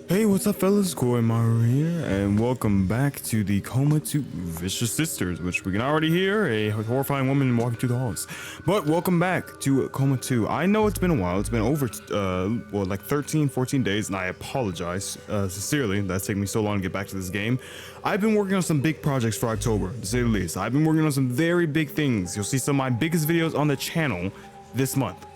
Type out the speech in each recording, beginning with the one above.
Hey, what's up, fellas? Maru here, and welcome back to the Coma 2 Vicious Sisters, which we can already hear a horrifying woman walking through the halls. But welcome back to Coma 2. I know it's been a while. It's been over, like 13, 14 days, and I apologize sincerely that's taken me so long to get back to this game. I've been working on some big projects for October, to say the least. I've been working on some very big things. You'll see some of my biggest videos on the channel this month.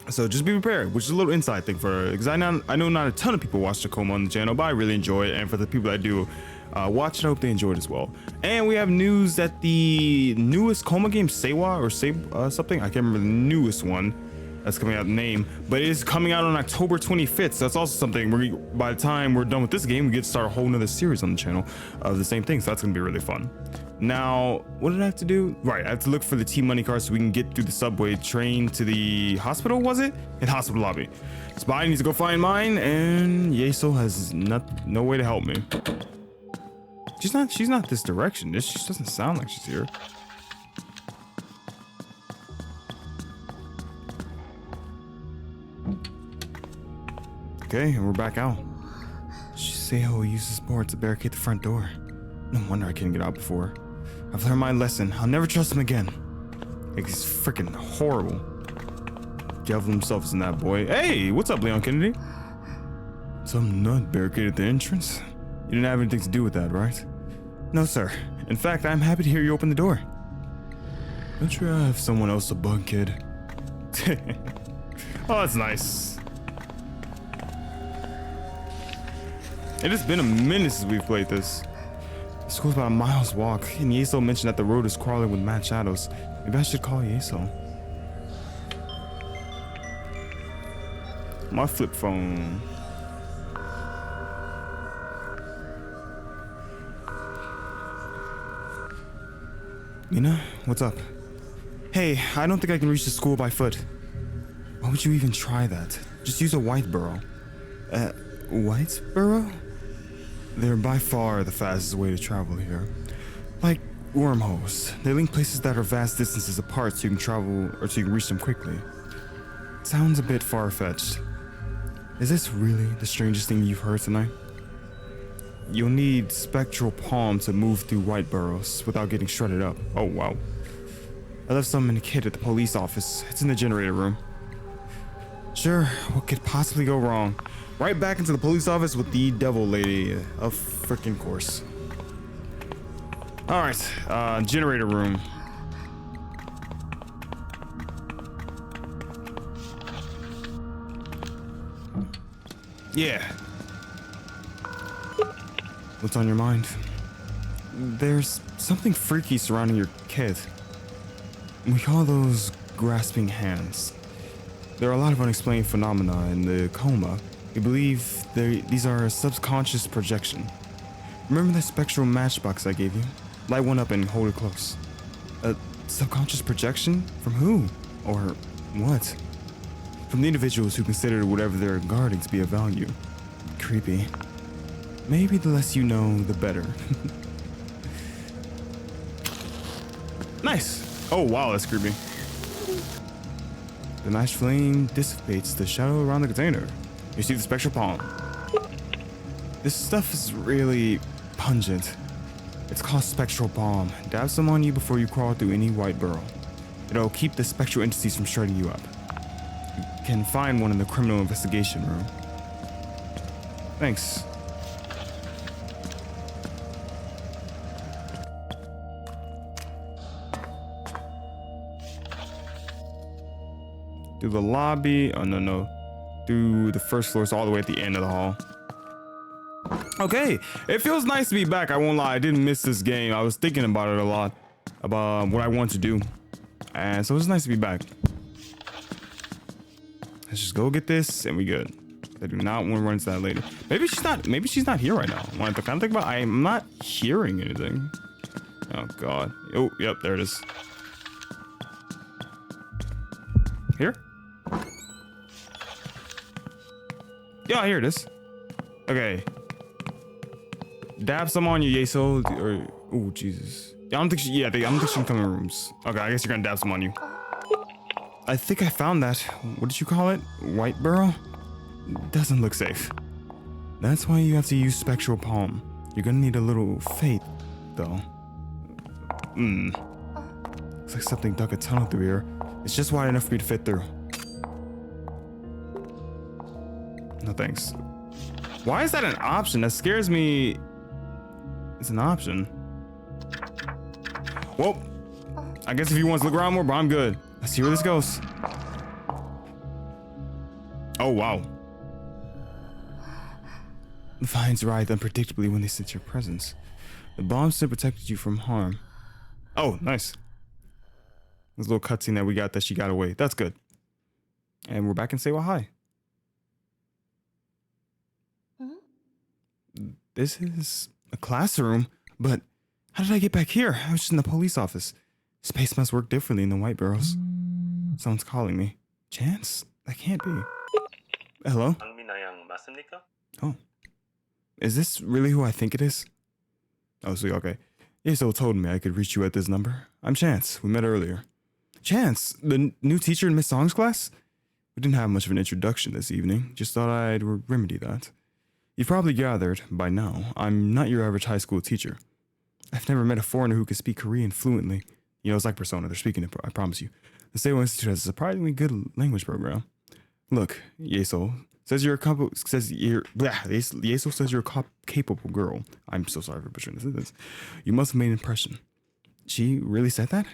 So just be prepared, which is a little inside thing for, because I know not a ton of people watch the Coma on the channel, but I really enjoy it, and for the people that do watch it, I hope they enjoy it as well. And we have news that the newest Coma game, Sewa or something, I can't remember the newest one that's coming out name, but it is coming out on October 25th. So that's also something by the time we're done with this game, we get to start a whole nother series on the channel of the same thing. So that's gonna be really fun. Now, what did I have to do? Right, I have to look for the T-Money card so we can get through the subway train to the hospital, was it? In hospital lobby. Spy needs to go find mine, and Yeso has no way to help me. She's not this direction. She just doesn't sound like she's here. Okay, and we're back out. Shiseho uses board to barricade the front door. No wonder I couldn't get out before. I've learned my lesson. I'll never trust him again. He's freaking horrible. Devil himself isn't that boy. Hey, what's up, Leon Kennedy? Some nut barricaded the entrance. You didn't have anything to do with that, right? No, sir. In fact, I'm happy to hear you open the door. Don't you have someone else to bug, kid? Oh, that's nice. It has been a minute since we've played this. The school's about a mile's walk, and Yeso mentioned that the road is crawling with mad shadows. Maybe I should call Yeso. My flip phone. Mina, what's up? Hey, I don't think I can reach the school by foot. Why would you even try that? Just use a white burrow. White burrow? They're by far the fastest way to travel here. Like wormholes. They link places that are vast distances apart so you can travel or so you can reach them quickly. Sounds a bit far-fetched. Is this really the strangest thing you've heard tonight? You'll need spectral palm to move through white burrows without getting shredded up. Oh wow. I left some in a kit at the police office. It's in the generator room. Sure, what could possibly go wrong? Right back into the police office with the devil lady, of freaking course. All right, generator room. Yeah. What's on your mind? There's something freaky surrounding your kid. We call those grasping hands. There are a lot of unexplained phenomena in the coma. We believe these are a subconscious projection. Remember that spectral matchbox I gave you? Light one up and hold it close. A subconscious projection? From who? Or what? From the individuals who consider whatever they're guarding to be of value. Creepy. Maybe the less you know, the better. Nice. Oh wow, that's creepy. The match flame dissipates the shadow around the container. You see the spectral palm. This stuff is really pungent. It's called spectral balm. Dab some on you before you crawl through any white burrow. It'll keep the spectral entities from shredding you up. You can find one in the criminal investigation room. Thanks. Through the lobby. Oh no. Through the first floor, so all the way at the end of the hall. Okay, it feels nice to be back. I won't lie, I didn't miss this game. I was thinking about it a lot, about what I want to do, and so it's nice to be back. Let's just go get this, and we good. I do not want to run into that lady. Maybe she's not here right now. I kind of think about. I'm not hearing anything. Oh god. Oh, yep, there it is. Here. Yeah, here it is. Okay. Dab some on you, Yeso. Or oh Jesus. Yeah, I don't think she can come in rooms. Okay, I guess you're gonna dab some on you. I think I found that. What did you call it? White burrow? Doesn't look safe. That's why you have to use spectral palm. You're gonna need a little faith, though. Looks like something dug a tunnel through here. It's just wide enough for me to fit through. No thanks. Why is that an option? That scares me. It's an option. Well, I guess if you want to look around more, but I'm good. Let's see where this goes. Oh, wow. The vines writhe unpredictably when they sense your presence. The bomb still protected you from harm. Oh, nice. This little cutscene that we got that she got away. That's good. And we're back in say well hi. This is a classroom, but how did I get back here? I was just in the police office. Space must work differently in the white barrels. Someone's calling me. Chance? That can't be. Hello? Oh. Is this really who I think it is? Oh, sweet, okay. Yeso told me I could reach you at this number. I'm Chance. We met earlier. Chance? The new teacher in Miss Song's class? We didn't have much of an introduction this evening. Just thought I'd remedy that. You've probably gathered, by now, I'm not your average high school teacher. I've never met a foreigner who could speak Korean fluently. You know, it's like Persona. They're speaking it, I promise you. The Seiwa Institute has a surprisingly good language program. Look, Yeso says you're a Yeso says you're a capable girl. I'm so sorry for butchering this. You must have made an impression. She really said that?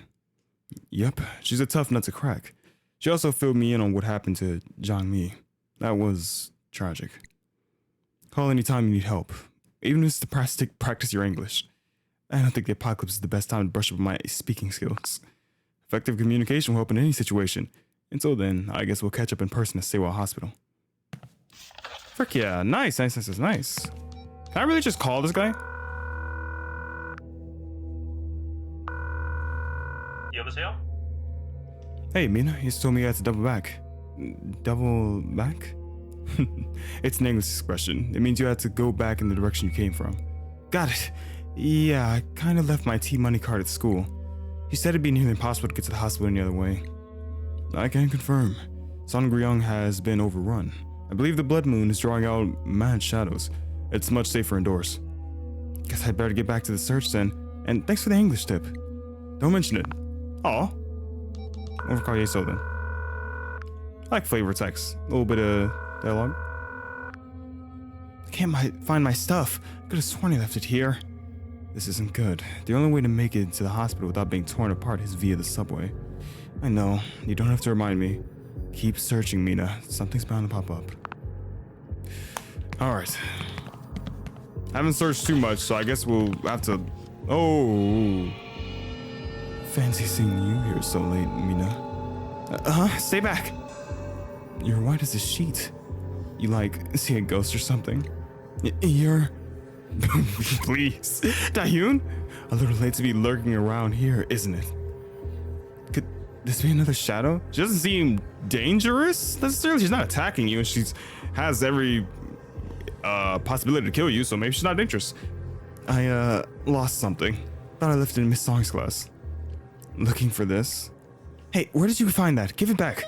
Yep, she's a tough nut to crack. She also filled me in on what happened to Jang Mi. That was tragic. Call anytime you need help, even if it's to practice your English. I don't think the apocalypse is the best time to brush up my speaking skills. Effective communication will help in any situation. Until then, I guess we'll catch up in person at Seiwa Hospital. Frick yeah, nice. Can I really just call this guy? 여보세요? Hey, Mina, you told me you had to double back. Double back? It's an English expression. It means you had to go back in the direction you came from. Got it. Yeah, I kind of left my T-money card at school. He said it'd be nearly impossible to get to the hospital any other way. I can confirm. Songryung has been overrun. I believe the blood moon is drawing out mad shadows. It's much safer indoors. Guess I'd better get back to the search then. And thanks for the English tip. Don't mention it. Aw. Over call Yeso then. I like flavor text. A little bit of dialogue. I can't find my stuff. I could have sworn I left it here. This isn't good. The only way to make it to the hospital without being torn apart is via the subway. I know. You don't have to remind me. Keep searching, Mina. Something's bound to pop up. Alright. Haven't searched too much, so I guess we'll have to... Oh. Fancy seeing you here so late, Mina. Stay back. You're white as a sheet. You like see a ghost or something? You're... Please. Dahyun? A little late to be lurking around here, isn't it? Could this be another shadow? She doesn't seem dangerous necessarily. She's not attacking you, and she has every possibility to kill you, so maybe she's not dangerous. I lost something. Thought I left it in Miss Song's class. Looking for this. Hey, where did you find that? Give it back.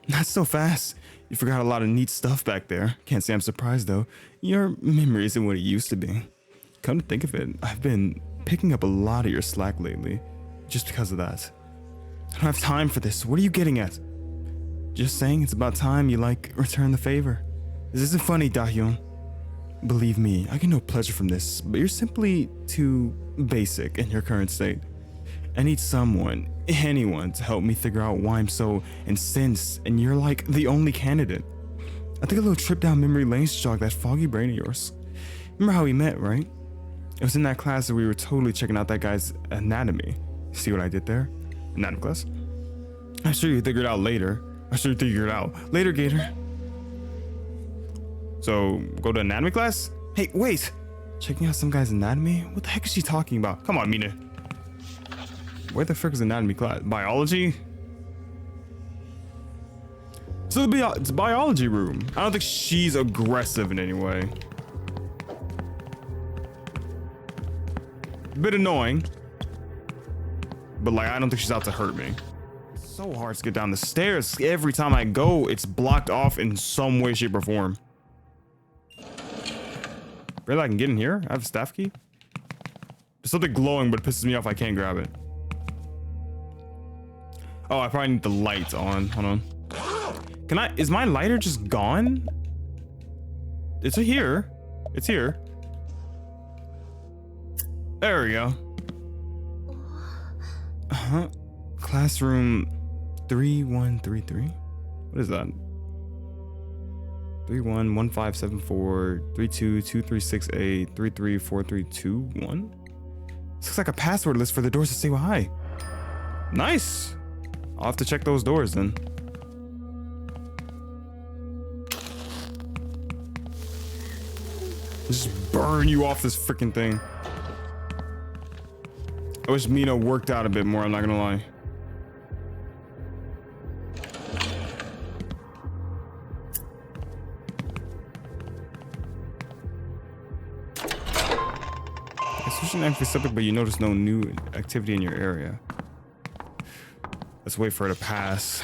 Not so fast. You forgot a lot of neat stuff back there. Can't say I'm surprised though. Your memory isn't what it used to be. Come to think of it, I've been picking up a lot of your slack lately. Just because of that. I don't have time for this. What are you getting at? Just saying it's about time you return the favor. This isn't funny, Dahyun. Believe me, I get no pleasure from this, but you're simply too basic in your current state. I need someone, anyone, to help me figure out why I'm so incensed, and you're like the only candidate. I think a little trip down memory lane should jog that foggy brain of yours. Remember how we met, right? It was in that class that we were totally checking out that guy's anatomy. See what I did there? Anatomy class? I'm sure you figured it out later. Later, Gator. So, go to anatomy class? Hey, wait! Checking out some guy's anatomy? What the heck is she talking about? Come on, Mina. Where the frick is anatomy class? Biology? So it's a biology room. I don't think she's aggressive in any way. Bit annoying. But I don't think she's out to hurt me. It's so hard to get down the stairs. Every time I go, it's blocked off in some way, shape, or form. Really, I can get in here? I have a staff key? There's something glowing, but it pisses me off. I can't grab it. Oh, I probably need the light on. Hold on. Can I? Is my lighter just gone? It's here. It's here. There we go. Classroom 3133. What is that? 311574 322368 334321. This looks like a password list for the doors to say well, hi. Nice. I'll have to check those doors then. Just burn you off this freaking thing. I wish Mina worked out a bit more, I'm not gonna lie. Switch an empty subject, but you notice no new activity in your area. Let's wait for her to pass.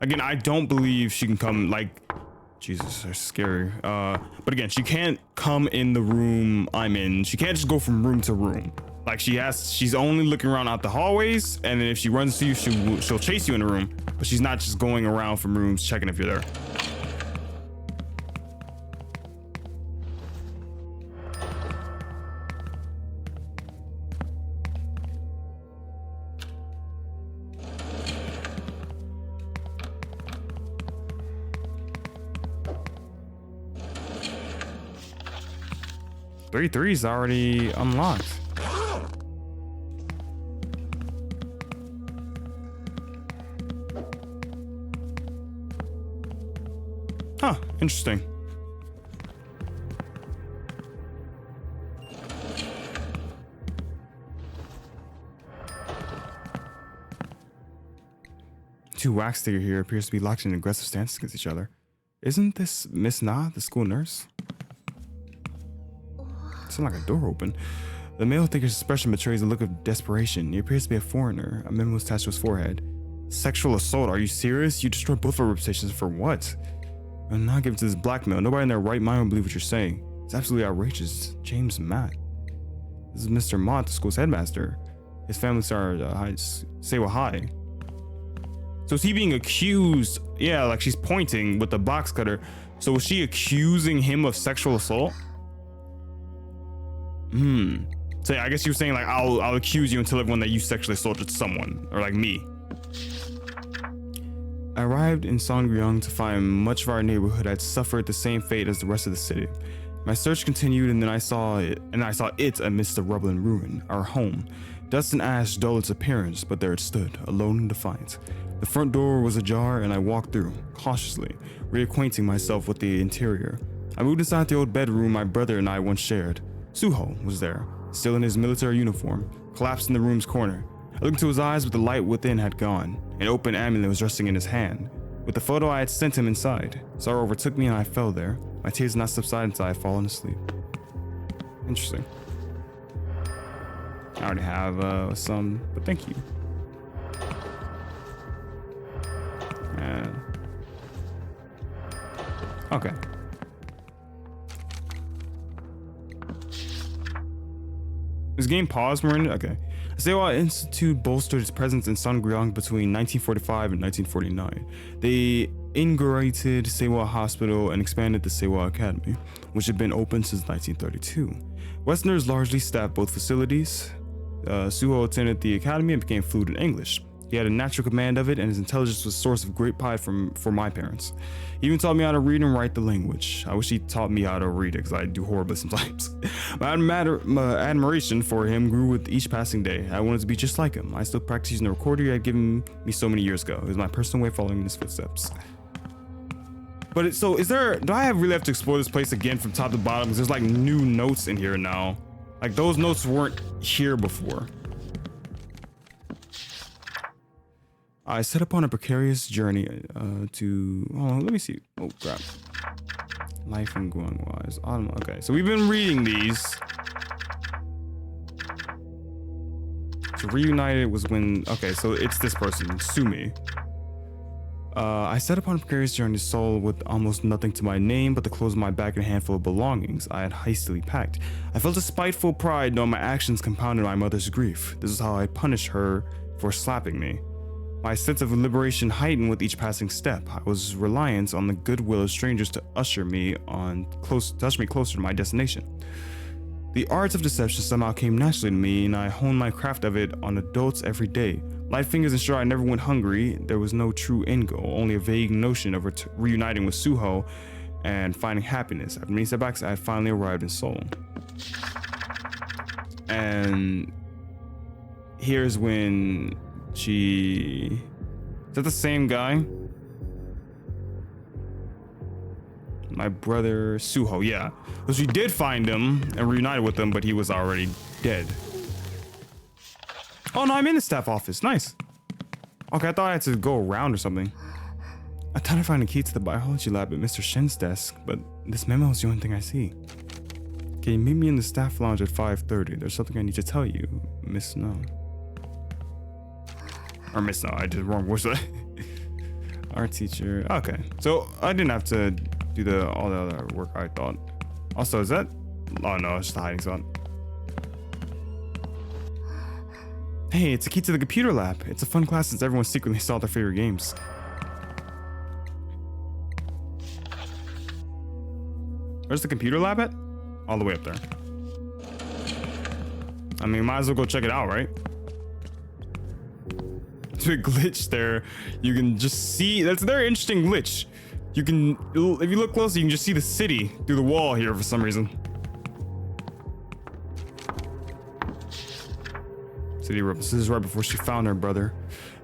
Again, I don't believe she can come, like, Jesus, they're scary. But again, she can't come in the room I'm in. She can't just go from room to room. Like she's only looking around out the hallways, and then if she runs to you, she'll chase you in the room. But she's not just going around from rooms checking if you're there. Three's already unlocked. Huh, interesting. Two wax digger here appears to be locked in aggressive stances against each other. Isn't this Miss Na, the school nurse? Sounds like a door open. The male thinker's expression betrays a look of desperation. He appears to be a foreigner. A memo was attached to his forehead. Sexual assault? Are you serious? You destroyed both our reputations for what? I'm not giving to this blackmail. Nobody in their right mind will believe what you're saying. It's absolutely outrageous. James Matt. This is Mr. Mott, the school's headmaster. His family started say well hi. So is he being accused? Yeah, like she's pointing with the box cutter. So is she accusing him of sexual assault? So yeah, I guess you were saying like I'll accuse you and tell everyone that you sexually assaulted someone, or like me. I arrived in Songryong to find much of our neighborhood had suffered the same fate as the rest of the city. My search continued, and then I saw it amidst the rubble and ruin, our home. Dust and ash dulled its appearance, but there it stood, alone and defiant. The front door was ajar, and I walked through, cautiously, reacquainting myself with the interior. I moved inside the old bedroom my brother and I once shared. Suho was there, still in his military uniform, collapsed in the room's corner. I looked into his eyes, but the light within had gone. An open amulet was resting in his hand, with the photo I had sent him inside. Sorrow overtook me and I fell there. My tears did not subside until I had fallen asleep. Interesting. I already have some, but thank you. Okay. This game paused, Marin. Okay. The Seiwa Institute bolstered its presence in Songryong between 1945 and 1949. They inaugurated Seiwa Hospital and expanded the Seiwa Academy, which had been open since 1932. Westerners largely staffed both facilities. Suho attended the academy and became fluent in English. He had a natural command of it, and his intelligence was a source of great pride for my parents. He even taught me how to read and write the language. I wish he taught me how to read it, because I do horribly sometimes. My admiration for him grew with each passing day. I wanted to be just like him. I still practice using the recorder he had given me so many years ago. It was my personal way of following in his footsteps. But do I really have to explore this place again from top to bottom? Because there's like new notes in here now. Like those notes weren't here before. I set upon a precarious journey let me see. Oh crap. Life and Guang wise. Okay, so we've been reading these. So reunited was when, okay, so it's this person, Sumi. I set upon a precarious journey to Seoul with almost nothing to my name but the clothes on my back and a handful of belongings I had hastily packed. I felt a spiteful pride knowing my actions compounded my mother's grief. This is how I punished her for slapping me. My sense of liberation heightened with each passing step. I was reliant on the goodwill of strangers to usher me closer to my destination. The arts of deception somehow came naturally to me, and I honed my craft of it on adults every day. Light fingers ensured I never went hungry. There was no true end goal, only a vague notion of reuniting with Suho and finding happiness. After many setbacks, I had finally arrived in Seoul. And here's when she... Is that the same guy? My brother Suho, yeah. So she did find him and reunited with him, but he was already dead. Oh no, I'm in the staff office. Nice. Okay, I thought I had to go around or something. I thought I'd find a key to the biology lab at Mr. Shin's desk, but this memo is the only thing I see. Can you meet me in the staff lounge at 5:30? There's something I need to tell you, Miss Snow. Or Miss Snow, I did wrong. What's that? Our teacher. Okay, so I didn't have to do all the other work I thought. Also, is that? Oh no, it's just a hiding spot. Hey, it's a key to the computer lab. It's a fun class since everyone secretly saw their favorite games. Where's the computer lab at? All the way up there. I mean, might as well go check it out, right? It's a glitch there. You can just see, that's a very interesting glitch. You can, if you look closely, you can just see the city through the wall here for some reason. This is right before she found her brother.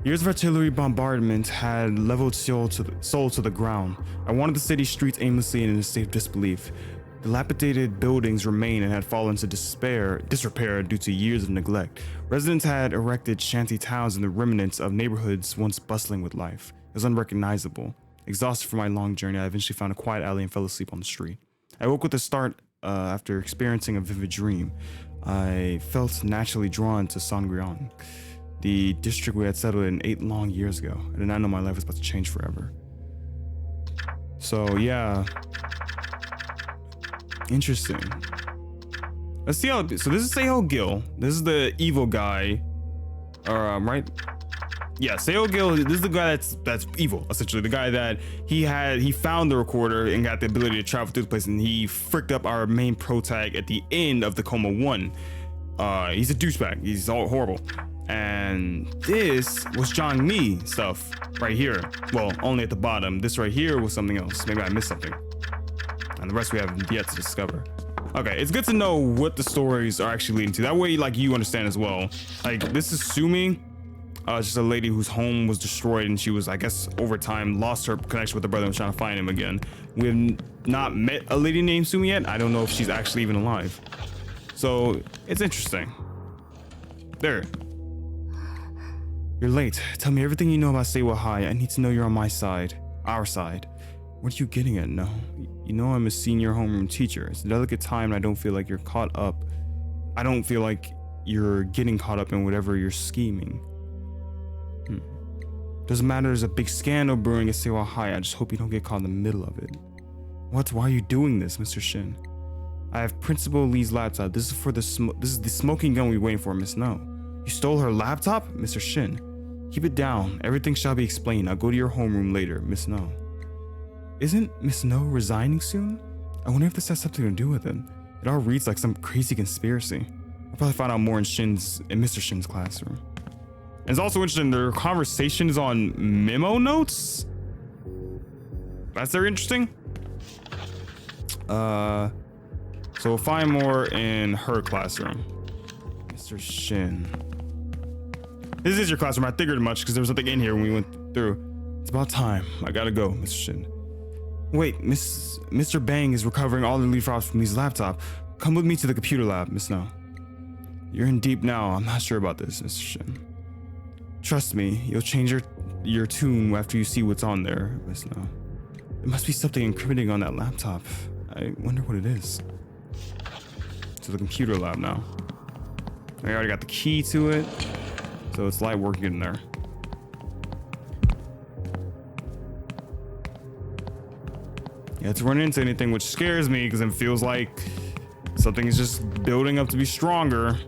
Years of artillery bombardment had leveled Seoul to the ground. I wandered the city streets aimlessly and in a state of disbelief. Dilapidated buildings remained and had fallen to disrepair due to years of neglect. Residents had erected shanty towns in the remnants of neighborhoods once bustling with life. It was unrecognizable. Exhausted from my long journey, I eventually found a quiet alley and fell asleep on the street. I woke with a start after experiencing a vivid dream. I felt naturally drawn to Songryong, the district we had settled in 8 long years ago. I did not know my life was about to change forever. So yeah, interesting. Let's see how. So this is Seo Gil. This is the evil guy, right? Yeah, Seo Gil. This is the guy that's evil. Essentially, the guy that he found the recorder and got the ability to travel through the place, and he fricked up our main pro tag at the end of the Coma 1. He's a douchebag. He's all horrible. And this was John Me stuff right here. Well, only at the bottom. This right here was something else. Maybe I missed something. And the rest we have yet to discover. Okay, it's good to know what the stories are actually leading to. That way, like, you understand as well. Like, this is Sumi. Just a lady whose home was destroyed, and she was, I guess, over time lost her connection with her brother and was trying to find him again. We have not met a lady named Sumi yet. I don't know if she's actually even alive. So it's interesting. There. You're late. Tell me everything you know about Seiwa High. I need to know you're on my side. Our side. What are you getting at? No. You know I'm a senior homeroom teacher. It's a delicate time and I don't feel like you're caught up. I don't feel like you're getting caught up in whatever you're scheming. Doesn't matter, there's a big scandal brewing at Seiwa High. I just hope you don't get caught in the middle of it. What? Why are you doing this, Mr. Shin? I have Principal Lee's laptop. This is the smoking gun we're waiting for, Miss No. You stole her laptop? Mr. Shin. Keep it down. Everything shall be explained. I'll go to your homeroom later, Miss No. Isn't Miss No resigning soon? I wonder if this has something to do with it. It all reads like some crazy conspiracy. I'll probably find out more in Mr. Shin's classroom. And it's also interesting, their conversation is on memo notes. That's very interesting. So we'll find more in her classroom. Mr. Shin. This is your classroom. I figured much because there was something in here when we went through. It's about time. I gotta go, Mr. Shin. Wait, Mr. Bang is recovering all the lead files from Lee's laptop. Come with me to the computer lab, Miss No. You're in deep now. I'm not sure about this, Mr. Shin. Trust me, you'll change your tune after you see what's on there, Miss No. There must be something incriminating on that laptop. I wonder what it is. To the computer lab now. I already got the key to it, so it's light work getting there. yet to run into anything, which scares me because it feels like something is just building up to be stronger.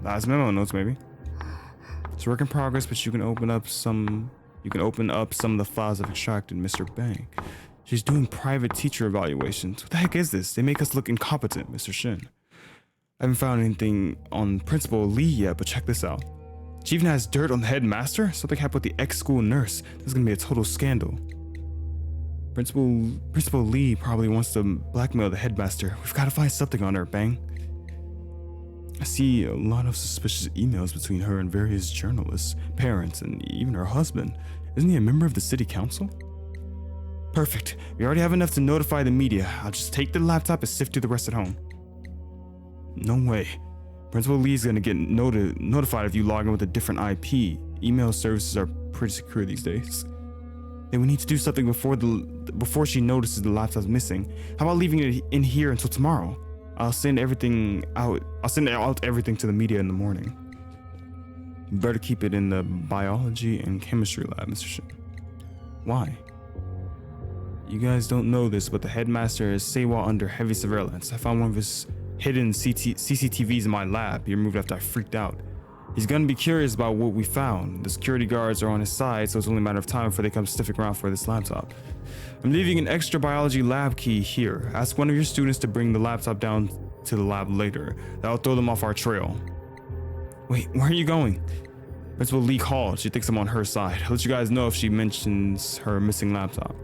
Last memo notes, maybe. It's a work in progress, but you can open up some of the files I've extracted, Mr. Bang. She's doing private teacher evaluations. What the heck is this? They make us look incompetent, Mr. Shin. I haven't found anything on Principal Lee yet, but check this out. She even has dirt on the headmaster? Something happened with the ex-school nurse. This is gonna be a total scandal. Principal Lee probably wants to blackmail the headmaster. We've got to find something on her, Bang. I see a lot of suspicious emails between her and various journalists, parents, and even her husband. Isn't he a member of the city council? Perfect. We already have enough to notify the media. I'll just take the laptop and sift through the rest at home. No way. Principal Lee's gonna get notified if you log in with a different IP. Email services are pretty secure these days. Then we need to do something before she notices the laptop's missing. How about leaving it in here until tomorrow? I'll send out everything to the media in the morning. You better keep it in the biology and chemistry lab, Mr. Shin. Why? You guys don't know this, but the headmaster is Seiwa under heavy surveillance. I found one of his hidden CCTVs in my lab. He removed after I freaked out. He's gonna be curious about what we found. The security guards are on his side, so it's only a matter of time before they come sniffing around for this laptop. I'm leaving an extra biology lab key here. Ask one of your students to bring the laptop down to the lab later. That'll throw them off our trail. Wait, where are you going? Principal Lee called. She thinks I'm on her side. I'll let you guys know if she mentions her missing laptop.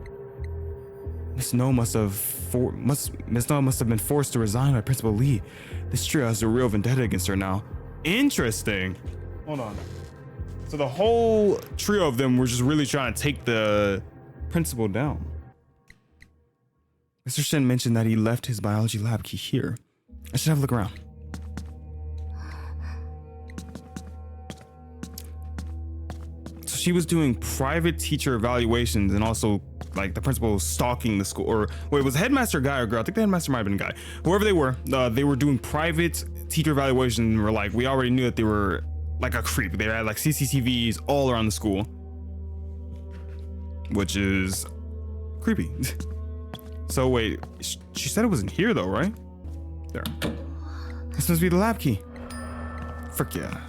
Miss No must have been forced to resign by Principal Lee. This trio has a real vendetta against her now. Interesting. Hold on. So the whole trio of them were just really trying to take the principal down. Mr. Shen mentioned that he left his biology lab key here. I should have a look around. So she was doing private teacher evaluations and also like the principal was stalking the school. Or wait, was the headmaster a guy or girl? I think the headmaster might have been a guy. Whoever they were doing private teacher evaluations and were like, we already knew that they were like a creep. They had like CCTVs all around the school, which is creepy. So wait, she said it wasn't here though, right? There. This must be the lab key. Frick yeah.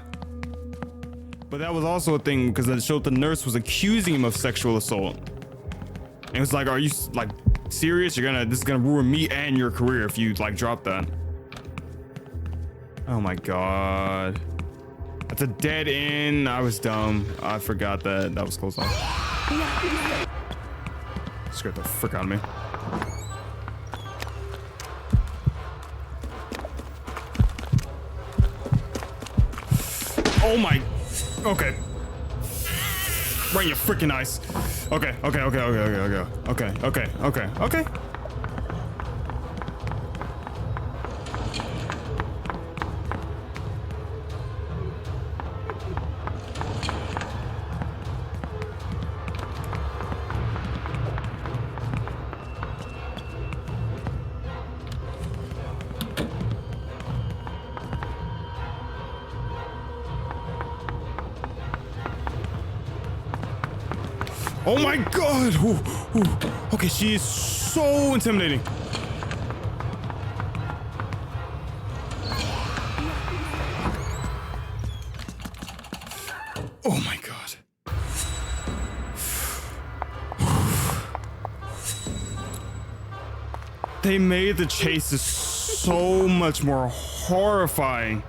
But that was also a thing because it showed the nurse was accusing him of sexual assault. And it was like, are you like serious? This is gonna ruin me and your career if you like drop that. Oh my god. That's a dead end. I was dumb. I forgot that was closed off. Scared the frick out of me. Oh my. Okay. Right in your freaking eyes. Okay. Oh my god! Ooh. Okay, she is so intimidating. Oh my god. They made the chases so much more horrifying.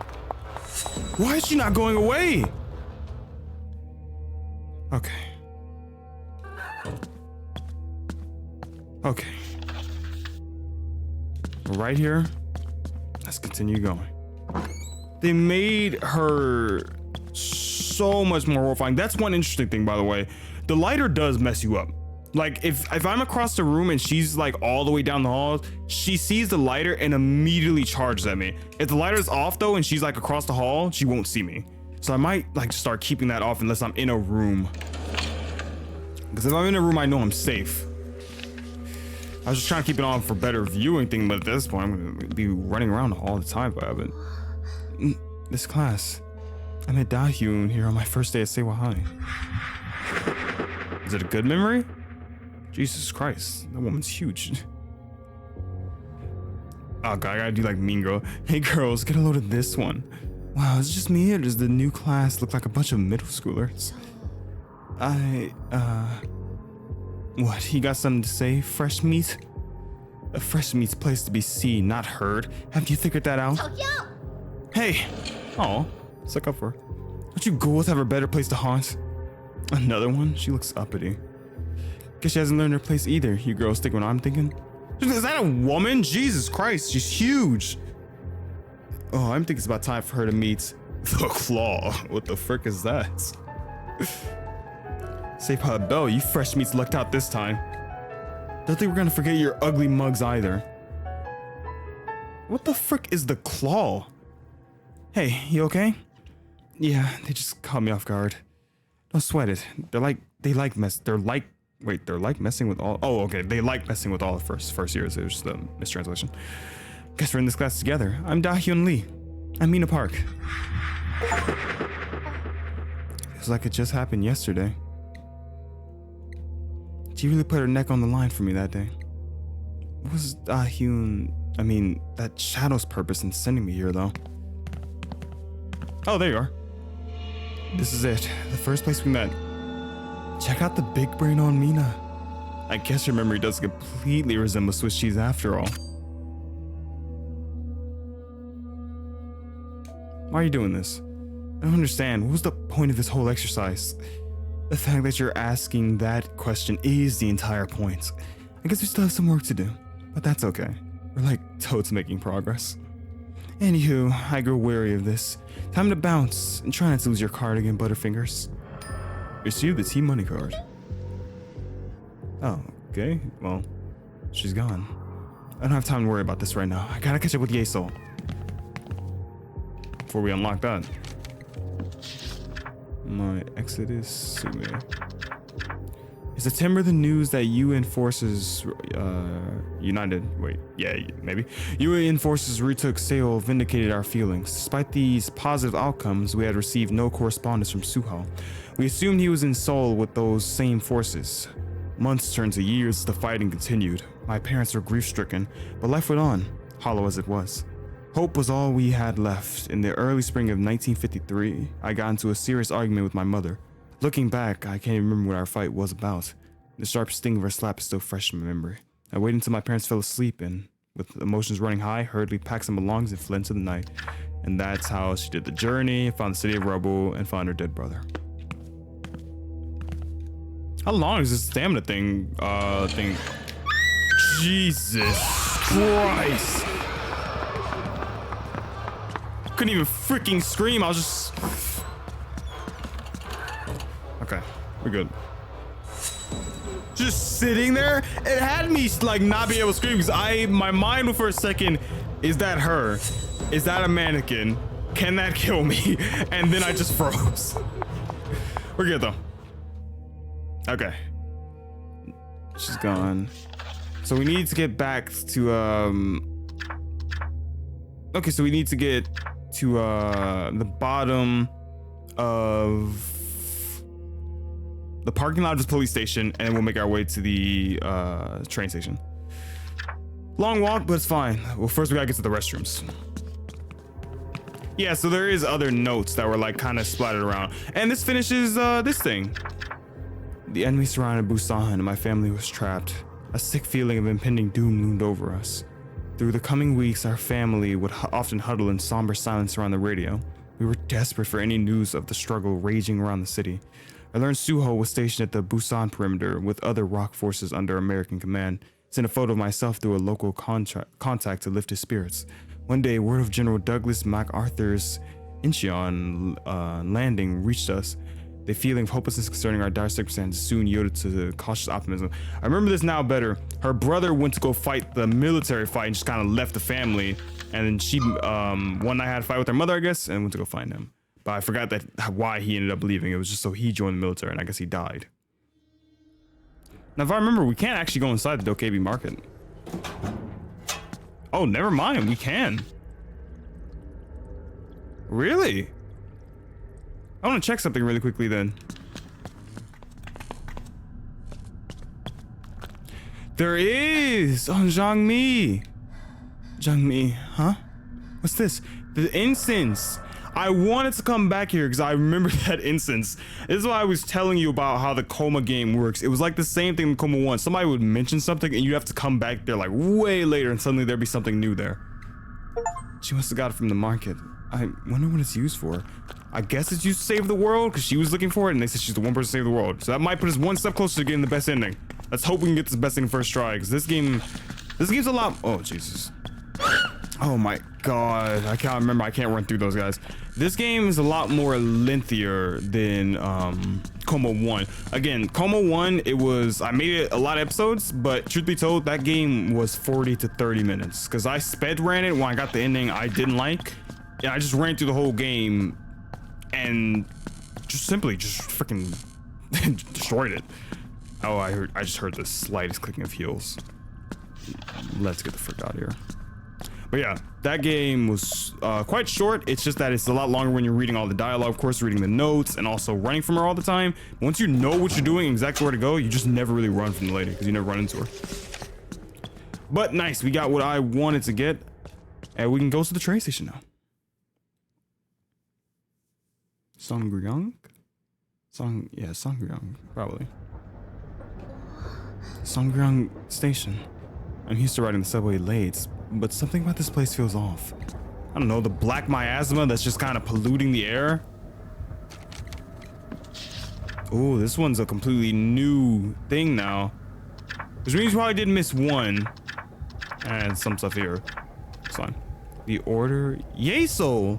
Why is she not going away? Okay. Okay. Right here. Let's continue going. They made her so much more horrifying. That's one interesting thing, by the way. The lighter does mess you up. Like if I'm across the room and she's like all the way down the hall, she sees the lighter and immediately charges at me. If the lighter's off though and she's like across the hall, she won't see me. So I might like start keeping that off unless I'm in a room Because if I'm in a room, I know I'm safe. I was just trying to keep it on for better viewing thing, but at this point, I'm gonna be running around all the time if I haven't. This class. I met Da-Hyun here on my first day at Seiwa High. Is it a good memory? Jesus Christ, that woman's huge. Oh god, I gotta do like Mean Girl. Hey girls, get a load of this one. Wow, is it just me or does the new class look like a bunch of middle schoolers? What, you got something to say, fresh meat? A fresh meat's place to be seen, not heard. Haven't you figured that out? Hey! Oh, suck up for her. Don't you ghouls have a better place to haunt? Another one? She looks uppity. Guess she hasn't learned her place either. You girls think what I'm thinking? Is that a woman? Jesus Christ, she's huge. Oh, I'm thinking it's about time for her to meet the Claw. What the frick is that? Safe by the bell, you fresh meats lucked out this time. Don't think we're gonna forget your ugly mugs either. What the frick is the Claw? Hey, you okay? Yeah, they just caught me off guard. Don't sweat it. They like messing with all. Oh, okay. They like messing with all the first years. It was just a mistranslation. Guess we're in this class together. I'm Da-Hyun Lee. I'm Mina Park. Feels like it just happened yesterday. She really put her neck on the line for me that day. What was Da-Hyun? I mean, that Shadow's purpose in sending me here, though. Oh, there you are. This is it. The first place we met. Check out the big brain on Mina. I guess your memory does completely resemble Swiss cheese after all. Why are you doing this? I don't understand. What was the point of this whole exercise? The fact that you're asking that question is the entire point. I guess we still have some work to do, but that's okay. We're like toads making progress. Anywho, I grow weary of this. Time to bounce and try not to lose your card again, Butterfingers. Receive the T-Money card. Oh, okay. Well, she's gone. I don't have time to worry about this right now. I gotta catch up with Yesol before we unlock that. My Exodus Sume. In September, the news that UN forces UN forces retook Seoul vindicated our feelings. Despite these positive outcomes, we had received no correspondence from Suho. We assumed he was in Seoul with those same forces. Months turned to years, the fighting continued. My parents were grief-stricken, but life went on, hollow as it was. Hope was all we had left. In the early spring of 1953, I got into a serious argument with my mother. Looking back, I can't even remember what our fight was about. The sharp sting of her slap is still fresh in my memory. I waited until my parents fell asleep and, with emotions running high, hurriedly packed some belongings and fled into the night. And that's how she did the journey, found the city of rubble, and found her dead brother. How long is this stamina thing? Jesus Christ! Couldn't even freaking scream. I was just. Okay, we're good. Just sitting there, it had me like not be able to scream because my mind went for a second. Is that her? Is that a mannequin? Can that kill me? And then I just froze. We're good though. Okay. She's gone. So we need to get back to okay, so we need to get to the bottom of the parking lot of the police station, and then we'll make our way to the train station. Long walk, but it's fine. Well, first we gotta get to the restrooms. Yeah, so there is other notes that were like kind of splattered around. And this finishes this thing. The enemy surrounded Busan and my family was trapped. A sick feeling of impending doom loomed over us. Through the coming weeks, our family would often huddle in somber silence around the radio. We were desperate for any news of the struggle raging around the city. I learned Suho was stationed at the Busan perimeter with other ROK forces under American command. Sent a photo of myself through a local contact to lift his spirits. One day, word of General Douglas MacArthur's Incheon landing reached us. The feeling of hopelessness concerning our dire circumstances soon yielded to cautious optimism. I remember this now better. Her brother went to go fight the military fight and just kind of left the family. And then she, one night had a fight with her mother, I guess, and went to go find him. But I forgot that why he ended up leaving. It was just so he joined the military, and I guess he died. Now, if I remember, we can't actually go inside the Dokebi market. Oh, never mind. We can. Really? I want to check something really quickly then. There is! Oh, Zhangmi. Zhangmi, huh? What's this? The incense. I wanted to come back here because I remember that incense. This is why I was telling you about how the Coma game works. It was like the same thing in Coma 1. Somebody would mention something and you'd have to come back there like way later and suddenly there'd be something new there. She must have got it from the market. I wonder what it's used for. I guess it's used to save the world because she was looking for it and they said she's the one person to save the world. So that might put us one step closer to getting the best ending. Let's hope we can get this best ending first try because this game's a lot. Oh, Jesus. Oh my God. I can't remember. I can't run through those guys. This game is a lot more lengthier than Coma 1. Again, Coma 1, I made it a lot of episodes, but truth be told, that game was 40 to 30 minutes because I sped ran it when I got the ending I didn't like. And I just ran through the whole game and just freaking destroyed it. Oh, I just heard the slightest clicking of heels. Let's get the frick out of here. But yeah, that game was quite short. It's just that it's a lot longer when you're reading all the dialogue, of course, reading the notes, and also running from her all the time. Once you know what you're doing, exactly where to go, you just never really run from the lady because you never run into her. But nice, we got what I wanted to get, and we can go to the train station now. Songryong? Songryong, probably. Songryong Station. I'm used to riding the subway late, but something about this place feels off. I don't know, the black miasma that's just kind of polluting the air. Oh, this one's a completely new thing now. Which means you probably did miss one. And some stuff here. It's fine. The Order Yeso!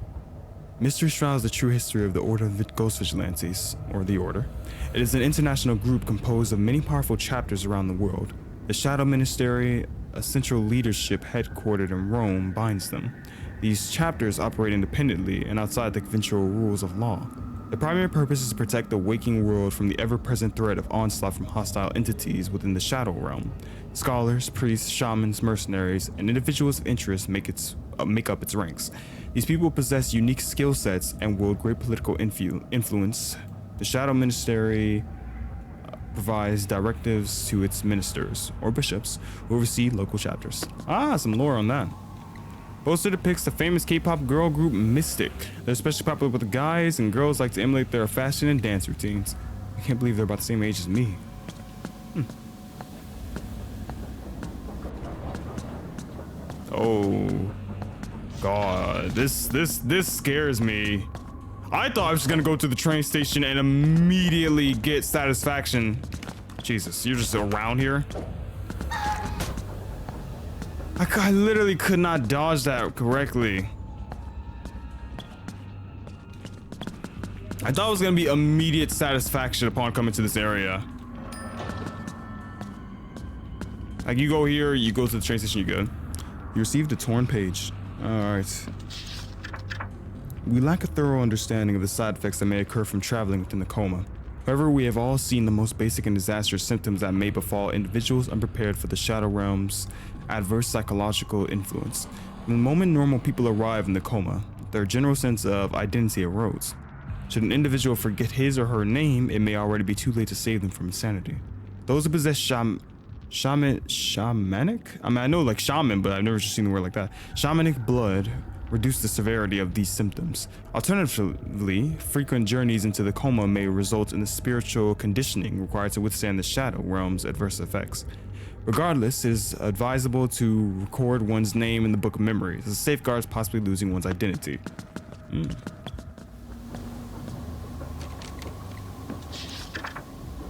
Mystery shrouds the true history of the Order of Ghost Vigilantes, or the Order. It is an international group composed of many powerful chapters around the world. The Shadow Ministry, a central leadership headquartered in Rome, binds them. These chapters operate independently and outside the conventional rules of law. The primary purpose is to protect the waking world from the ever-present threat of onslaught from hostile entities within the Shadow Realm. Scholars, priests, shamans, mercenaries, and individuals of interest make up its ranks. These people possess unique skill sets and wield great political influence. The Shadow Ministry provides directives to its ministers, or bishops, who oversee local chapters. Ah, some lore on that. Poster depicts the famous K-pop girl group Mystic. They're especially popular with the guys, and girls like to emulate their fashion and dance routines. I can't believe they're about the same age as me. Oh God, this scares me. I thought I was just gonna go to the train station and immediately get satisfaction. Jesus, you're just around here? I literally could not dodge that correctly. I thought it was gonna be immediate satisfaction upon coming to this area. Like, you go here, you go to the train station, you're good. You received a torn page. Alright. We lack a thorough understanding of the side effects that may occur from traveling within the coma. However, we have all seen the most basic and disastrous symptoms that may befall individuals unprepared for the Shadow Realm's adverse psychological influence. From the moment normal people arrive in the coma, their general sense of identity erodes. Should an individual forget his or her name, it may already be too late to save them from insanity. Those who possess shamanic? I mean, I know like shaman, but I've never just seen the word like that. Shamanic blood reduce the severity of these symptoms. Alternatively, frequent journeys into the coma may result in the spiritual conditioning required to withstand the Shadow Realm's adverse effects. Regardless, it is advisable to record one's name in the Book of Memories, as safeguards possibly losing one's identity.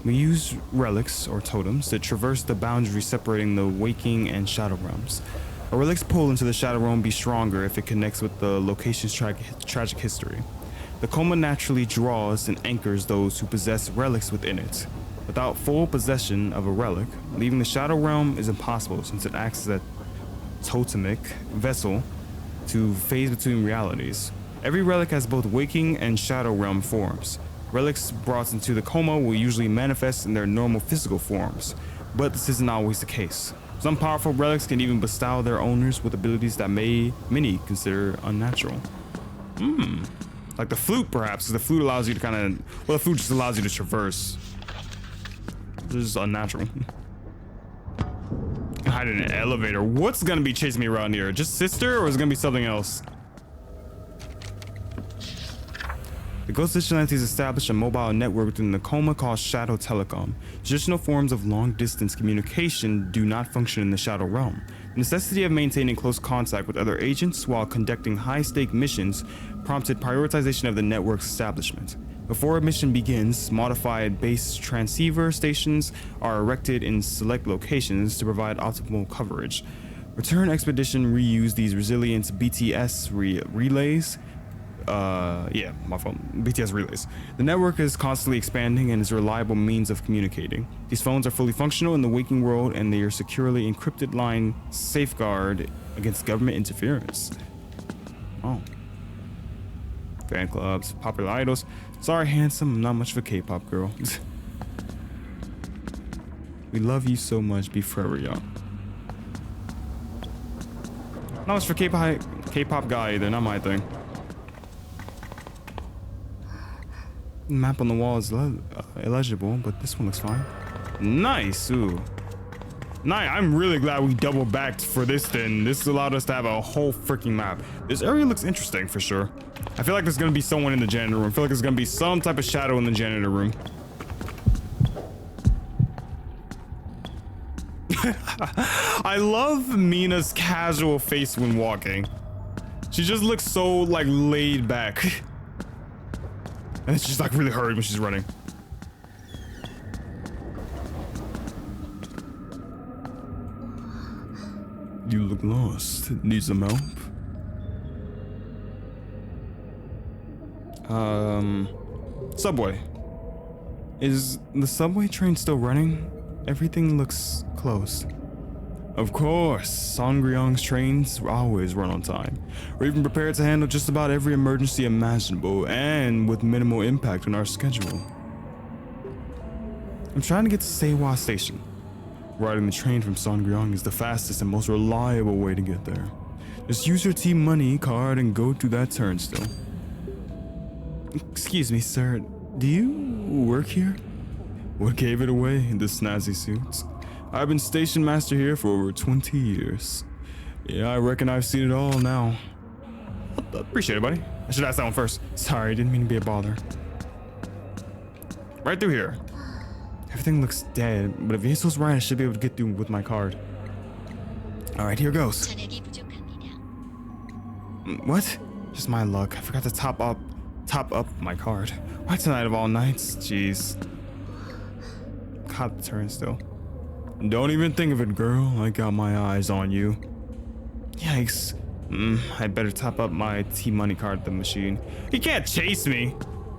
We use relics, or totems, that traverse the boundary separating the waking and Shadow Realms. A relic's pull into the Shadow Realm be stronger if it connects with the location's tragic history. The coma naturally draws and anchors those who possess relics within it. Without full possession of a relic, leaving the Shadow Realm is impossible since it acts as a totemic vessel to phase between realities. Every relic has both waking and Shadow Realm forms. Relics brought into the coma will usually manifest in their normal physical forms. but this isn't always the case. Some powerful relics can even bestow their owners with abilities that many consider unnatural. Like the flute, perhaps, because the flute allows you to kind of, well, the flute just allows you to traverse. This is unnatural. Hide in an elevator. What's gonna be chasing me around here? Just sister, or is it gonna be something else? The Ghost Vigilantes established a mobile network within the Coma called Shadow Telecom. Traditional forms of long-distance communication do not function in the Shadow realm. The necessity of maintaining close contact with other agents while conducting high-stake missions prompted prioritization of the network's establishment. Before a mission begins, modified base transceiver stations are erected in select locations to provide optimal coverage. Return Expedition reuse these resilient BTS relays. My phone. BTS relays. The network is constantly expanding and is a reliable means of communicating. These phones are fully functional in the waking world, and they are securely encrypted line safeguard against government interference. Oh. Fan clubs, popular idols. Sorry, handsome, I'm not much of a K-pop girl. We love you so much, be forever young. Not much for K-pop guy either, not my thing. The map on the wall is illegible, but this one looks fine. Nice, ooh. Nice, I'm really glad we double backed for this then. This allowed us to have a whole freaking map. This area looks interesting for sure. I feel like there's gonna be someone in the janitor room. I feel like there's gonna be some type of shadow in the janitor room. I love Mina's casual face when walking. She just looks so like laid back. And she's like really hurried when she's running. You look lost. Need some help? Subway. Is the subway train still running? Everything looks closed. Of course, Songryong's trains always run on time. We're even prepared to handle just about every emergency imaginable and with minimal impact on our schedule. I'm trying to get to Seiwa Station. Riding the train from Songryong is the fastest and most reliable way to get there. Just use your Team Money card and go to that turnstile. Excuse me, sir. Do you work here? What gave it away? The snazzy suits. I've been station master here for over 20 years. Yeah, I reckon I've seen it all now. Appreciate it, buddy. I should ask that one first. Sorry, didn't mean to be a bother. Right through here. Everything looks dead, but if Yeso's right, I should be able to get through with my card. All right, here goes. What? Just my luck. I forgot to top up my card. Why tonight of all nights? Jeez. Caught the turnstile. Don't even think of it, girl. I got my eyes on you. Yikes. I better top up my T-Money card at the machine. He can't chase me.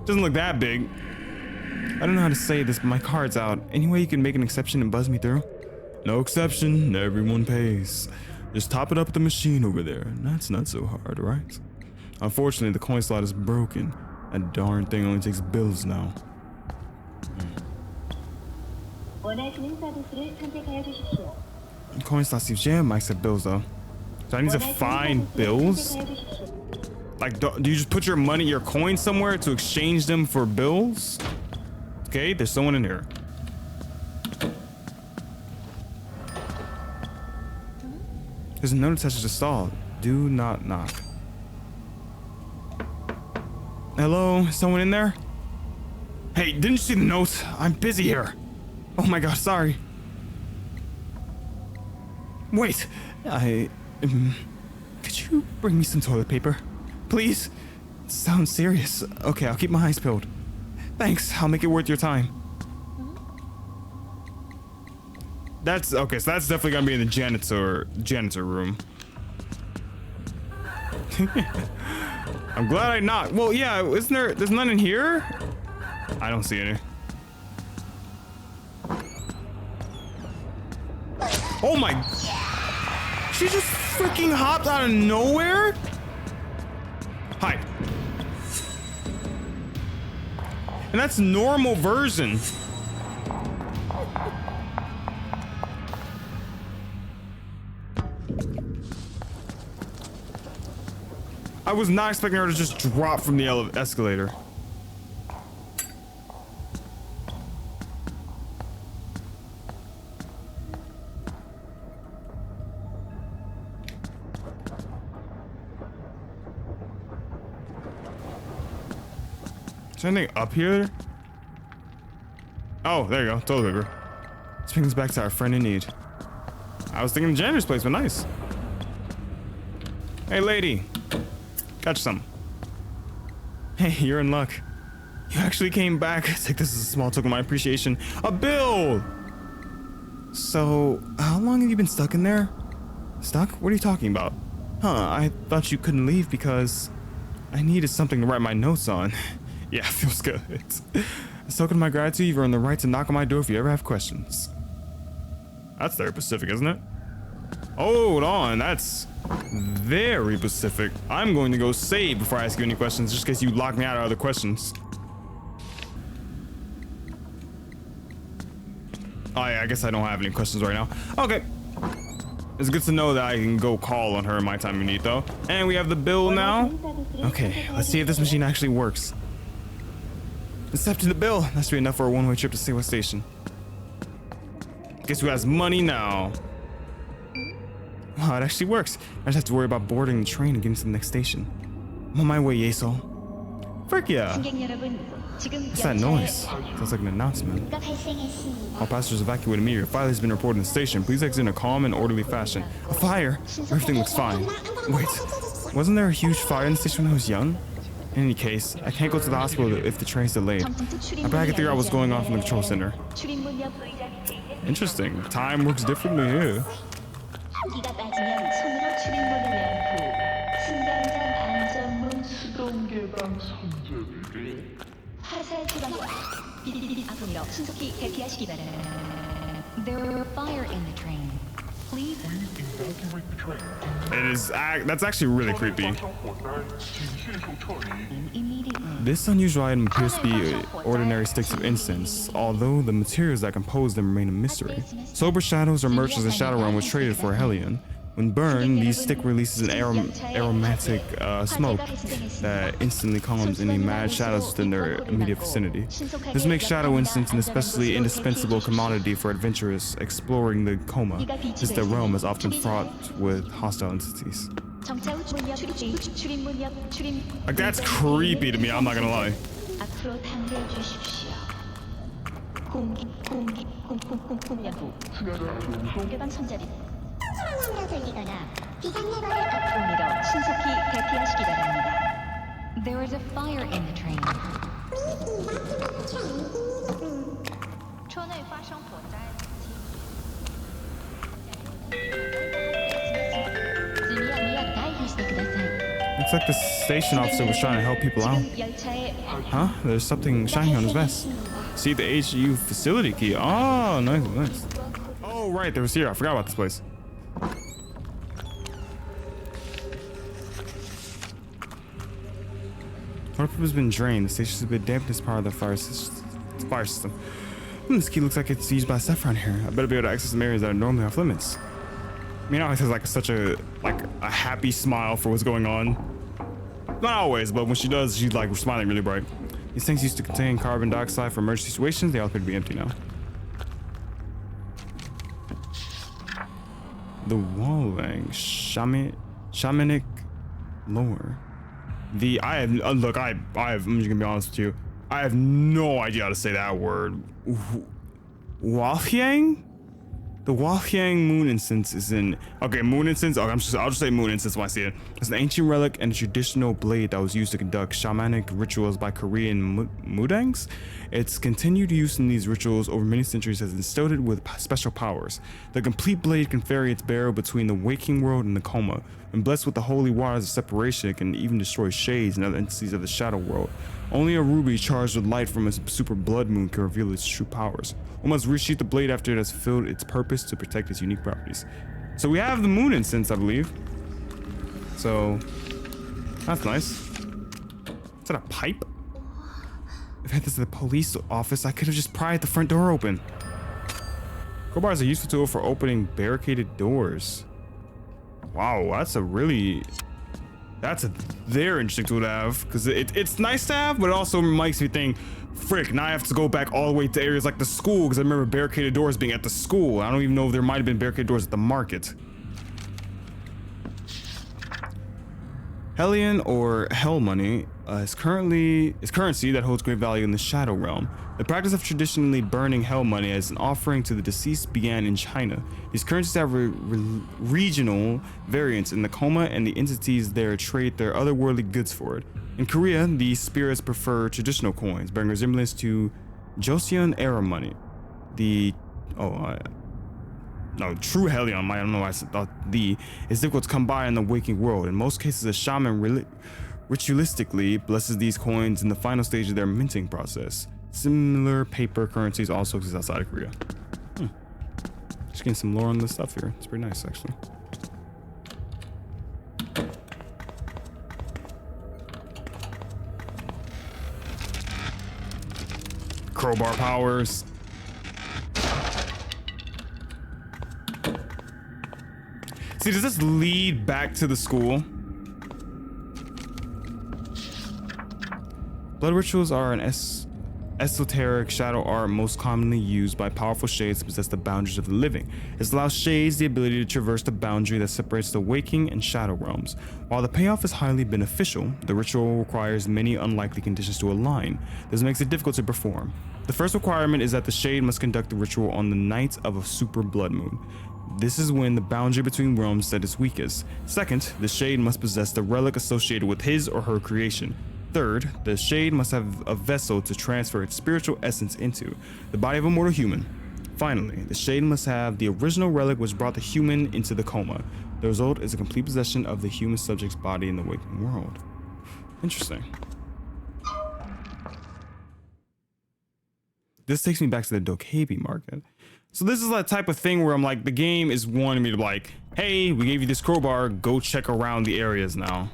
Doesn't look that big. I don't know how to say this, but my card's out. Any way you can make an exception and buzz me through? No exception. Everyone pays. Just top it up at the machine over there. That's not so hard, right? Unfortunately, the coin slot is broken. That darn thing only takes bills now. Coin slot seems jammed. Mike said bills though. So I need to find bills? Like, do you just put your money, your coins somewhere to exchange them for bills? Okay, there's someone in here. There's a note attached to the stall. Do not knock. Hello, someone in there? Hey, didn't you see the note? I'm busy here. Oh my god, sorry. Wait, could you bring me some toilet paper? Please? It sounds serious. Okay, I'll keep my eyes peeled. Thanks, I'll make it worth your time. That's, okay, so that's definitely gonna be in the janitor room. I'm glad I knocked. Well, yeah, there's none in here? I don't see any. Oh my, she just freaking hopped out of nowhere? Hi. And that's normal version. I was not expecting her to just drop from the escalator. Is there anything up here? Oh, there you go. Toilet paper. This brings us back to our friend in need. I was thinking the janitor's place, but nice. Hey, lady. Got you some. Hey, you're in luck. You actually came back. Take this as a small token of my appreciation. A bill! So, how long have you been stuck in there? Stuck? What are you talking about? Huh, I thought you couldn't leave because I needed something to write my notes on. Yeah, feels good. As a token of my gratitude, you've earned the right to knock on my door if you ever have questions. That's very Pacific, isn't it? Hold on, that's very Pacific. I'm going to go save before I ask you any questions, just in case you lock me out of other questions. Oh yeah, I guess I don't have any questions right now. Okay. It's good to know that I can go call on her in my time of need, though. And we have the bill now. Okay, let's see if this machine actually works. Accepting the bill. That should be enough for a one-way trip to Seaway Station. Guess who has money now? Wow, it actually works. I just have to worry about boarding the train and getting to the next station. I'm on my way, Yesol. Frick yeah. What's that noise? Sounds like an announcement. All passengers evacuated immediately. A fire has been reported in the station. Please exit in a calm and orderly fashion. A fire? Everything looks fine. Wait, wasn't there a huge fire in the station when I was young? In any case, I can't go to the hospital if the train's delayed. I bet I can figure out what's going on from the control center. Interesting. Time works differently here. There were fire in the train. Please evacuate the train. It is. That's actually really creepy. This unusual item appears to be ordinary sticks of incense, although the materials that compose them remain a mystery. Sober shadows are merged as the shadow realm was traded for a hellion. When burned, these stick releases an aromatic smoke that instantly calms any mad shadows within their immediate vicinity. This makes shadow incense an especially indispensable commodity for adventurers exploring the Coma, since the realm is often fraught with hostile entities. Like, that's creepy to me, I'm not gonna lie. There is a fire in the train. Looks like the station officer was trying to help people out. Huh? There's something shining on his vest. See the HU facility key. Oh, nice, nice. Oh, right, there was here. I forgot about this place. Water pipe has been drained. The station has been dampened as part of the fire system. This key looks like it's used by Saffron here. I better be able to access some areas that are normally off limits. I mean, always has like such a happy smile for what's going on. Not always, but when she does, she's like smiling really bright. These things used to contain carbon dioxide for emergency situations. They all appear to be empty now. The Wallang shamanic lore. I'm just gonna be honest with you. I have no idea how to say that word. Walhyang? The Walhyang moon incense is moon incense. Okay, I'll just say moon incense when I see it. It's an ancient relic and a traditional blade that was used to conduct shamanic rituals by Korean Mudangs. Its continued use in these rituals over many centuries has instilled it with special powers. The complete blade can ferry its bearer between the waking world and the coma. When blessed with the holy waters of separation, it can even destroy shades and other entities of the shadow world. Only a ruby charged with light from a super blood moon can reveal its true powers. One must resheath the blade after it has fulfilled its purpose to protect its unique properties. So we have the moon incense, I believe. So that's nice. Is that a pipe? If I had this to the police office, I could have just pried the front door open. Crowbars are a useful tool for opening barricaded doors. Wow, that's a very interesting tool to have, because it's nice to have, but it also makes me think, frick, now I have to go back all the way to areas like the school, because I remember barricaded doors being at the school. I don't even know if there might have been barricaded doors at the market. Hellion, or Hell Money, is currency that holds great value in the Shadow Realm. The practice of traditionally burning Hell Money as an offering to the deceased began in China. These currencies have regional variants in the Coma, and the entities there trade their otherworldly goods for it. In Korea, these spirits prefer traditional coins, bearing resemblance to Joseon era money. True Hellion, I don't know why I thought is difficult to come by in the waking world. In most cases, a shaman ritualistically blesses these coins in the final stage of their minting process. Similar paper currencies also exist outside of Korea. Just getting some lore on this stuff here. It's pretty nice, actually. Crowbar powers. See, does this lead back to the school? Blood rituals are an esoteric shadow art most commonly used by powerful shades to possess the boundaries of the living. This allows shades the ability to traverse the boundary that separates the waking and shadow realms. While the payoff is highly beneficial, the ritual requires many unlikely conditions to align. This makes it difficult to perform. The first requirement is that the shade must conduct the ritual on the night of a super blood moon. This is when the boundary between realms is at its weakest. Second, the shade must possess the relic associated with his or her creation. Third, the shade must have a vessel to transfer its spiritual essence into, the body of a mortal human. Finally, the shade must have the original relic which brought the human into the coma. The result is a complete possession of the human subject's body in the waking world. Interesting. This takes me back to the Dokkaebi market. So this is that type of thing where I'm like, the game is wanting me to be like, hey, we gave you this crowbar, go check around the areas now.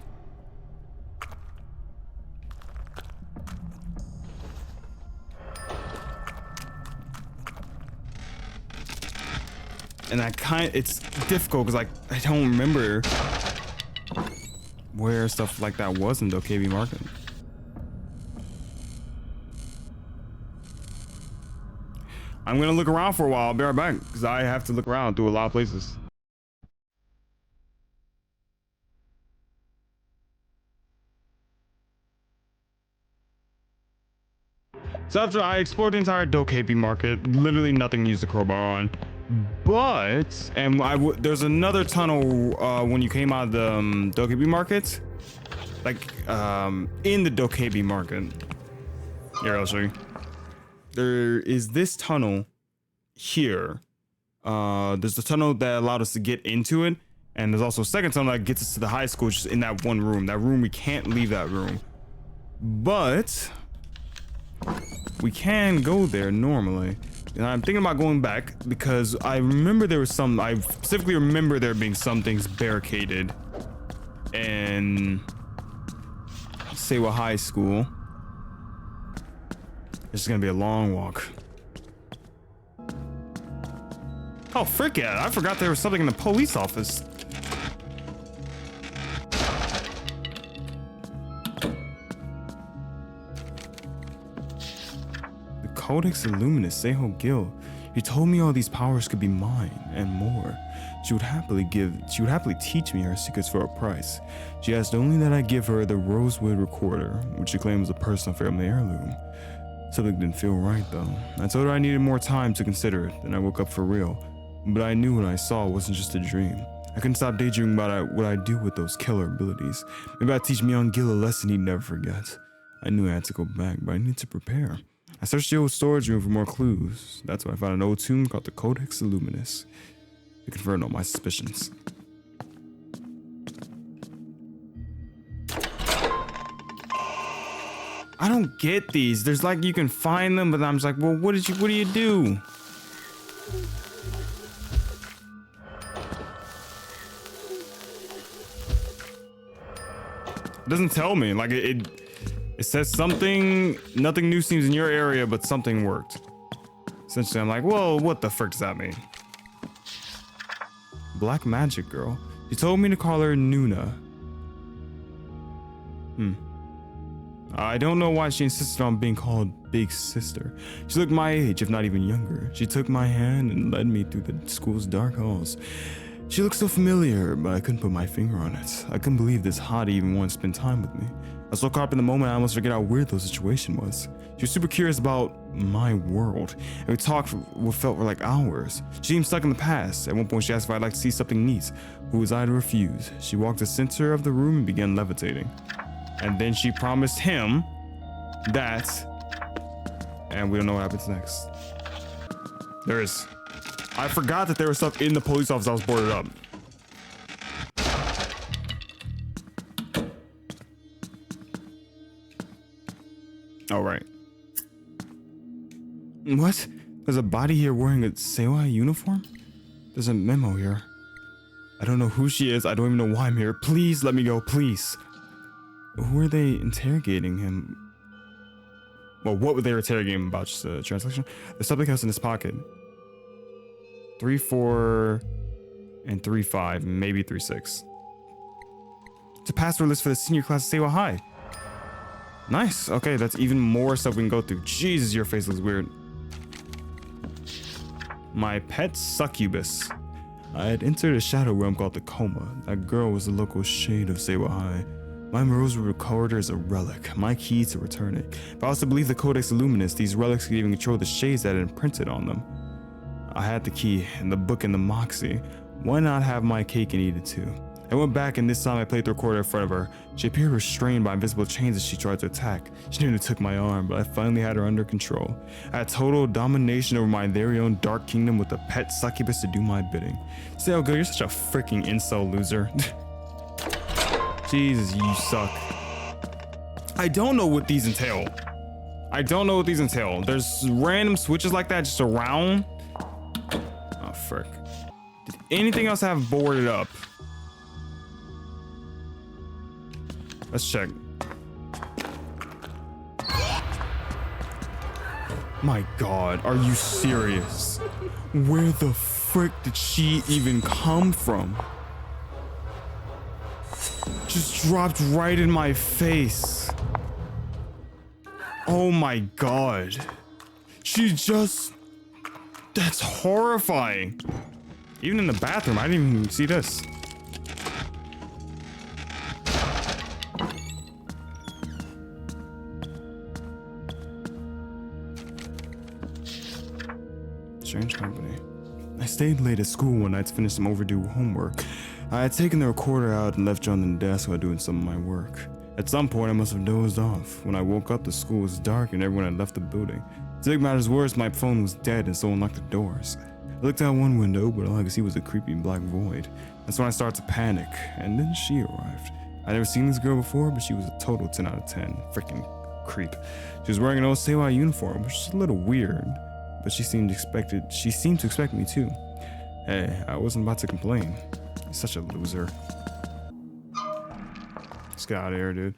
And it's difficult because like I don't remember where stuff like that was in Dokkaebi Market. I'm gonna look around for a while. I'll be right back because I have to look around through a lot of places. So after I explored the entire Dokkaebi Market, literally nothing used the crowbar on. But there's another tunnel when you came out of the Dokkaebi Market, like in the Dokkaebi Market. Here, I'll show you. There is this tunnel here. There's the tunnel that allowed us to get into it, and there's also a second tunnel that gets us to the high school, just in that one room. That room, we can't leave that room, but we can go there normally. And I'm thinking about going back because I remember there was some, I specifically remember there being some things barricaded in Seiwa High School. This is gonna be a long walk. Oh, frick yeah, I forgot there was something in the police office. Codex Illuminus, Seiho Gil. He told me all these powers could be mine and more. She would happily teach me her secrets for a price. She asked only that I give her the rosewood recorder, which she claimed was a personal family heirloom. Something didn't feel right though. I told her I needed more time to consider it, then I woke up for real. But I knew what I saw wasn't just a dream. I couldn't stop daydreaming about what I'd do with those killer abilities. Maybe I'd teach Myung Gil a lesson he'd never forget. I knew I had to go back, but I needed to prepare. I searched the old storage room for more clues. That's when I found an old tomb called the Codex Illuminus. It confirmed all my suspicions. I don't get these. There's like, you can find them, but I'm just like, well, what do you do? It doesn't tell me. Like it says something, nothing new seems in your area, but something worked. Essentially, I'm like, whoa, what the frick does that mean? Black magic girl. She told me to call her Nuna. I don't know why she insisted on being called Big Sister. She looked my age, if not even younger. She took my hand and led me through the school's dark halls. She looked so familiar, but I couldn't put my finger on it. I couldn't believe this hottie even wanted to spend time with me. I was so caught up in the moment, I almost forget how weird the situation was. She was super curious about my world, and we talked for what felt like hours. She seemed stuck in the past. At one point, she asked if I'd like to see something neat. Who was I to refuse? She walked to the center of the room and began levitating. And then she promised him that, and we don't know what happens next. I forgot that there was stuff in the police office I was boarded up. All right. What? There's a body here wearing a Seiwa uniform? There's a memo here. I don't know who she is. I don't even know why I'm here. Please let me go, please. Who are they interrogating him? Well, what were they interrogating him about? Just a translation? There's something else in his pocket. 3-4 and 3-5, maybe 3-6. It's a password list for the senior class of Seiwa High. Nice. Okay, that's even more stuff we can go through. Jesus, your face looks weird. My pet succubus. I had entered a shadow realm called the Coma. That girl was the local shade of Seiwa High. My rose recorder is a relic, my key to return it. If I was to believe the Codex Illuminus, these relics could even control the shades that had imprinted on them. I had the key, and the book, and the moxie. Why not have my cake and eat it too? I went back, and this time I played the recorder in front of her. She appeared restrained by invisible chains as she tried to attack. She nearly took my arm, but I finally had her under control. I had total domination over my very own dark kingdom with a pet succubus to do my bidding. Say, oh good, you're such a freaking incel loser. Jesus, you suck. I don't know what these entail. There's random switches like that just around. Oh, frick. Did anything else have boarded up? Let's check. My God, are you serious? Where the frick did she even come from? Just dropped right in my face. Oh my God. That's horrifying. Even in the bathroom, I didn't even see this. Strange company. I stayed late at school one night to finish some overdue homework. I had taken the recorder out and left it on the desk while doing some of my work. At some point, I must have dozed off. When I woke up, the school was dark and everyone had left the building. To make matters worse, my phone was dead and someone locked the doors. I looked out one window, but all I could see was a creepy black void. That's when I started to panic, and then she arrived. I'd never seen this girl before, but she was a total 10 out of 10. Freaking creep. She was wearing an old Seiwa uniform, which is a little weird, but she seemed to expect me too. Hey, I wasn't about to complain. He's such a loser. Let's get out of here, dude.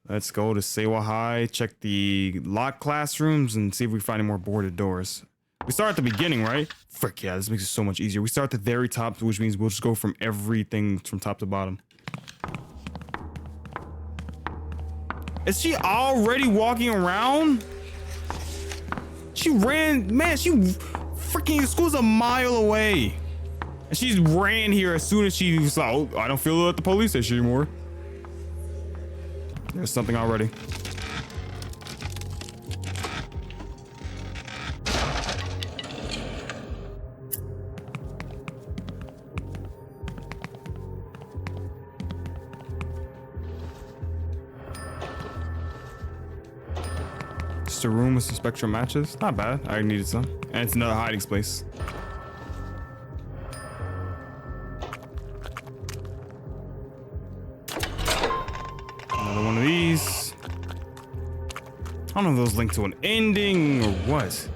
Let's go to Seiwa High, check the locked classrooms, and see if we find any more boarded doors. We start at the beginning, right? Frick yeah, this makes it so much easier. We start at the very top, which means we'll just go from everything from top to bottom. Is she already walking around? She ran, man, she freaking, school's a mile away. And she ran here as soon as she was like, oh, I don't feel at the police station anymore. There's something already. Just a room with some spectrum matches. Not bad. I needed some. And it's another hiding place. Another one of these. I don't know if those link to an ending or what.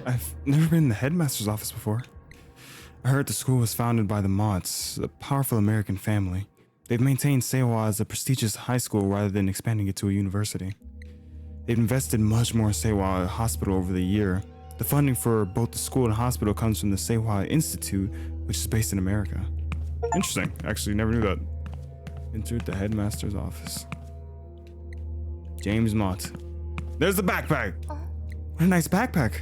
I've never been in the headmaster's office before. I heard the school was founded by the Mods, a powerful American family. They've maintained Seiwa as a prestigious high school rather than expanding it to a university. They've invested much more in Seiwa Hospital over the year. The funding for both the school and hospital comes from the Seiwa Institute, which is based in America. Interesting. Actually, never knew that. Entered the headmaster's office. James Mott. There's the backpack. What a nice backpack.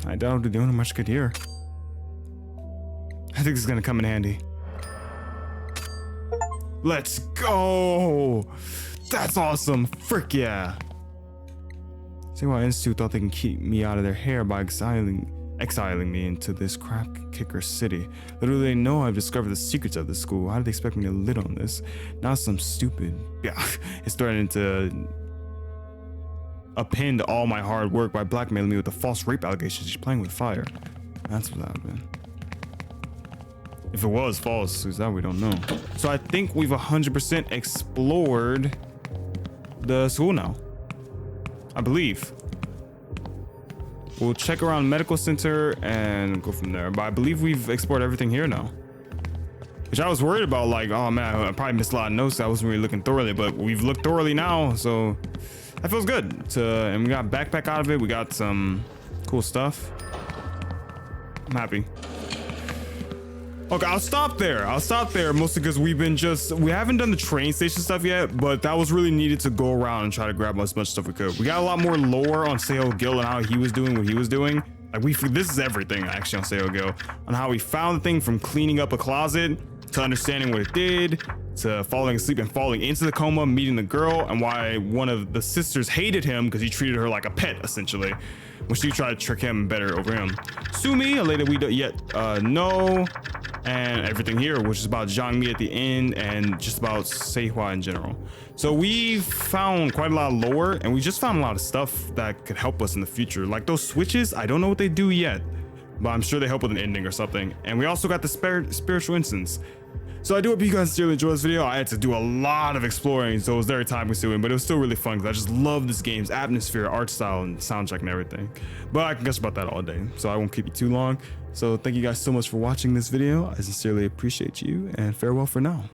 I doubt it'll be doing much good here. I think this is gonna come in handy. Let's go! That's awesome! Frick yeah! Seiwa Institute thought they can keep me out of their hair by exiling me into this crap kicker city. Little do they know I've discovered the secrets of the school. How did they expect me to lid on this? Now some stupid... Yeah, it's threatening to append all my hard work by blackmailing me with the false rape allegations. She's playing with fire. That's what happened. If it was false, who's that? We don't know. So I think we've 100% explored the school now. I believe. We'll check around medical center and go from there. But I believe we've explored everything here now. Which I was worried about, like, oh man, I probably missed a lot of notes. I wasn't really looking thoroughly, but we've looked thoroughly now, so that feels good. And we got backpack out of it. We got some cool stuff. I'm happy. Okay, I'll stop there mostly because we haven't done the train station stuff yet, but that was really needed to go around and try to grab as much stuff we could. We got a lot more lore on Seo Gil and how he was doing what he was doing. Like this is everything actually on Seo Gil, on how he found the thing from cleaning up a closet to understanding what it did, to falling asleep and falling into the coma, meeting the girl, and why one of the sisters hated him because he treated her like a pet essentially, when she tried to trick him better over him. Sumi, a lady we don't yet know, and everything here, which is about Zhang Mi at the end and just about Seihua in general. So we found quite a lot of lore, and we just found a lot of stuff that could help us in the future. Like those switches, I don't know what they do yet, but I'm sure they help with an ending or something. And we also got the spiritual instance. So I do hope you guys still enjoy this video. I had to do a lot of exploring, so it was very time consuming, but it was still really fun because I just love this game's atmosphere, art style, and soundtrack and everything. But I can guess about that all day, so I won't keep you too long. So thank you guys so much for watching this video. I sincerely appreciate you, and farewell for now.